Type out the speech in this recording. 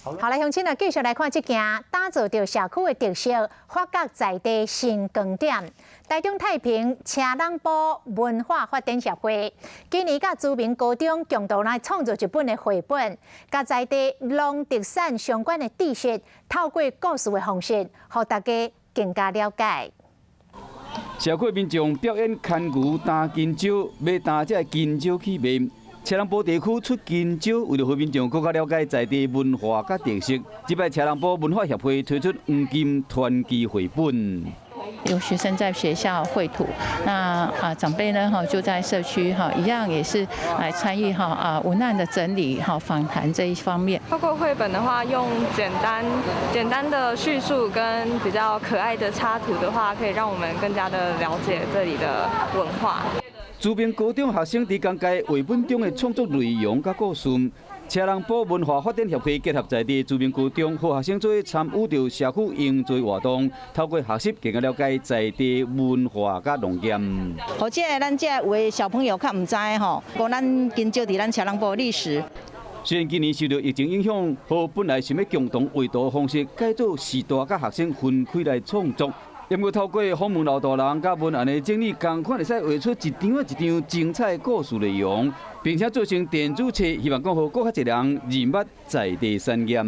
好，来，乡亲啊，继续来看这件打造着社区的特色，发掘在地新光点。台中太平车人埔文化发展协会今年甲知名高中共同来创作一本的绘本，甲在地农特产相关的知识，透过故事的方式，让大家更加了解。社会民众表演牵牛打金蕉，要打这金蕉去卖。车人埔地区出金蕉，为了让民众更加了解在地文化甲特色，这摆车人埔文化协会推出黄金传奇绘本。有学生在学校绘图，那长辈呢就在社区一样也是来参与文案的整理访谈这一方面。透过绘本的话，用简单的叙述跟比较可爱的插图的话，可以让我们更加的了解这里的文化。知名高中学生伫讲解绘本中的创作内容甲故事。车人埔文化发展协会结合在地知名高中，和学生做参与着社区营造活动，透过学习更加了解在地文化甲农业。或者咱这有的小朋友较唔知吼，讲咱金蕉伫咱车人埔历史。虽然今年受到疫情影响，和本来想要共同画图的方式改做时代甲学生分开来创作。因为透过访问老大人甲文案的整理，同款会使画出一张精彩故事内容，并且做成电子册，希望讲互更较侪人认捌在地产业。